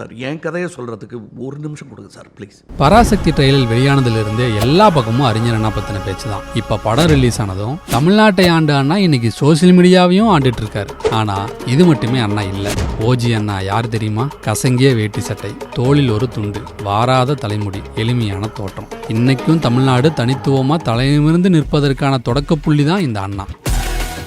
Sir என் கதையை சொல்கிறதுக்கு ஒரு நிமிஷம் கொடுங்க சார் ப்ளீஸ். பராசக்தி ட்ரெயிலில் வெளியானதுலேருந்து எல்லா பக்கமும் அறிஞர் அண்ணா பற்றின பேச்சு தான். இப்போ படம் ரிலீஸ் ஆனதும் தமிழ்நாட்டை ஆண்டு அண்ணா இன்னைக்கு சோசியல் மீடியாவையும் ஆண்டுட்டு இருக்காரு. ஆனால் இது மட்டுமே அண்ணா இல்லை. ஓஜி அண்ணா யார் தெரியுமா? கசங்கிய வேட்டி சட்டை, தோளில் ஒரு துண்டு, வாராத தலைமுடி, எளிமையான தோற்றம். இன்னைக்கும் தமிழ்நாடு தனித்துவமாக தலையிலிருந்து நிற்பதற்கான தொடக்க புள்ளி தான் இந்த அண்ணா.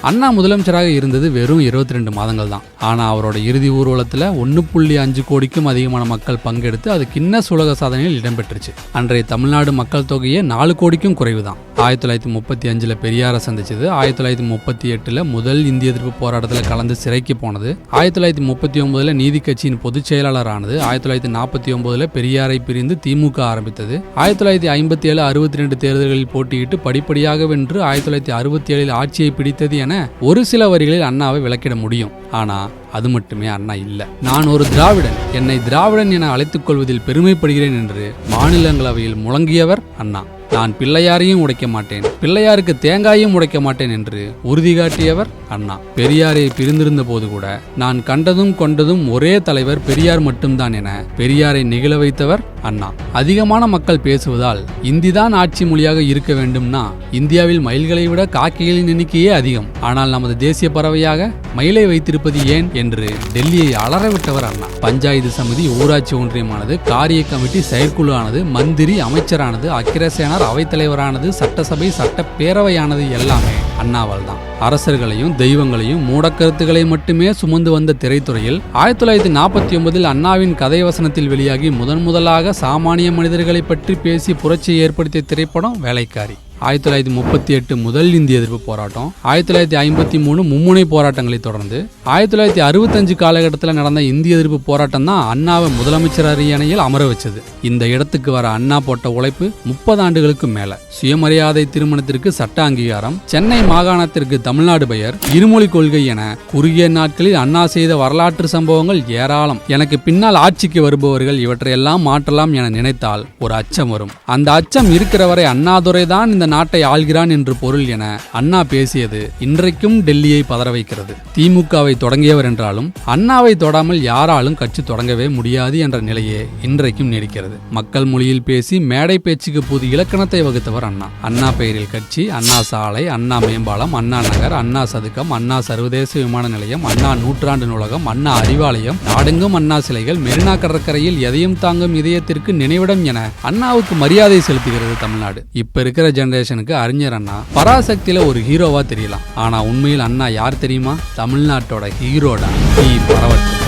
அண்ணா முதலமைச்சராக இருந்தது வெறும் 22 மாதங்கள் தான். ஆனால் அவரோட இறுதி ஊர்வலத்தில் 1.5 கோடிக்கும் அதிகமான மக்கள் பங்கெடுத்து அது கின்னஸ் உலக சாதனையில் இடம்பெற்றுச்சு. அன்றைய தமிழ்நாடு மக்கள் தொகையே 4 கோடிக்கும் குறைவு தான். 1935 பெரியாரை சந்திச்சது, 1938 முதல் இந்திய எதிர்ப்பு போராட்டத்தில் கலந்து சிறைக்கு போனது, 1939 நீதி கட்சியின் பொதுச் செயலாளர் ஆனது, 1949 பெரியாரை பிரிந்து திமுக ஆரம்பித்தது, 1957 62 தேர்தல்களில் போட்டியிட்டு படிப்படியாக வென்று 1967 ஆட்சியை பிடித்தது என ஒரு சில வரிகளில் அண்ணாவை விளக்கிட முடியும். ஆனா அது மட்டுமே அண்ணா இல்லை. நான் ஒரு திராவிடன், என்னை திராவிடன் என அழைத்துக் கொள்வதில் பெருமைப்படுகிறேன் என்று மாநிலங்களவையில் முழங்கியவர் அண்ணா. நான் பிள்ளையாரையும் உடைக்க மாட்டேன், பிள்ளையாருக்கு தேங்காயும் உடைக்க மாட்டேன் என்று உறுதி காட்டியவர் அண்ணா. பெரியாரை பிரிந்திருந்த போது கூட நான் கண்டதும் கொண்டதும் ஒரே தலைவர் பெரியார் மட்டும்தான் என பெரியாரை நிகழ வைத்தவர் அண்ணா. அதிகமான மக்கள் பேசுவதால் இந்திதான் ஆட்சி மொழியாக இருக்க வேண்டும்னா இந்தியாவில் மயில்களை விட காக்கைகளின் எண்ணிக்கையே அதிகம். ஆனால் நமது தேசிய பறவையாக மயிலை வைத்திருப்பது ஏன் என்று டெல்லியை அலறவிட்டவர் அண்ணா. பஞ்சாயத்து சமிதி, ஊராட்சி ஒன்றியமானது, காரிய கமிட்டி, செயற்குழு ஆனது, மந்திரி, அமைச்சரானது, அக்கிரசேனர், அவைத்தலைவரானது, சட்டசபை, சட்டப்பேரவையானது எல்லாமே அண்ணாவால் தான். அரசர்களையும் தெய்வங்களையும் மூடக்கருத்துக்களை மட்டுமே சுமந்து வந்த திரைத்துறையில் 1949 அண்ணாவின் கதை வசனத்தில் வெளியாகி முதலாக சாமானிய மனிதர்களை பற்றி பேசி புரட்சியை ஏற்படுத்திய திரைப்படம் வேலைக்காரி. 1938 முதல் இந்திய எதிர்ப்பு போராட்டம், 1953 மும்முனை போராட்டங்களை தொடர்ந்து 1965 காலகட்டத்தில் நடந்த இந்திய எதிர்ப்பு போராட்டம் தான் அண்ணாவை முதலமைச்சர் அரியணையில் அமர வச்சது. இந்த இடத்துக்கு வர அண்ணா போட்ட உழைப்பு 30 ஆண்டுகளுக்கு மேல. சுயமரியாதை திருமணத்திற்கு சட்ட அங்கீகாரம், சென்னை மாகாணத்திற்கு தமிழ்நாடு பெயர், இருமொழி கொள்கை என குறுகிய நாட்களில் அண்ணா செய்த வரலாற்று சம்பவங்கள் ஏராளம். எனக்கு பின்னால் ஆட்சிக்கு வருபவர்கள் இவற்றையெல்லாம் மாற்றலாம் என நினைத்தால் ஒரு அச்சம் வரும். அந்த அச்சம் இருக்கிற வரை அண்ணாதுரை தான் இந்த நாட்டை ஆள்கிறான் என்று பொருள் என அண்ணா பேசியது இன்றைக்கும் டெல்லியை பதற வைக்கிறது. திமுகவை தொடங்கியவர் என்றாலும் அண்ணாவை தொடாமல் யாராலும் கட்சி தொடங்கவே முடியாது என்ற நிலையே இன்றைக்கும் நீடிக்கிறது. மக்கள் மொழியில் பேசி மேடை பேச்சுக்கு புது இலக்கணத்தை வகுத்தவர் அண்ணா. அண்ணா பெயரில் கட்சி, அண்ணா சாலை, அண்ணா மேம்பாலம், அண்ணா நகர், அண்ணா சதுக்கம், அண்ணா சர்வதேச விமான நிலையம், அண்ணா நூற்றாண்டு நூலகம், அண்ணா அறிவாலயம், நாடெங்கும் அண்ணா சிலைகள், மெரினா கடற்கரையில் எதையும் தாங்கும் இதயத்திற்கு நினைவிடம் என அண்ணாவுக்கு மரியாதை செலுத்துகிறது தமிழ்நாடு. இப்ப இருக்கிற ஜெனரேஷனுக்கு அறிஞர் அண்ணா பராசக்தியில ஒரு ஹீரோவா தெரியலாம். ஆனா உண்மையில் அண்ணா யார் தெரியுமா? தமிழ்நாட்டோட ஹீரோடா. பரவட்டும்.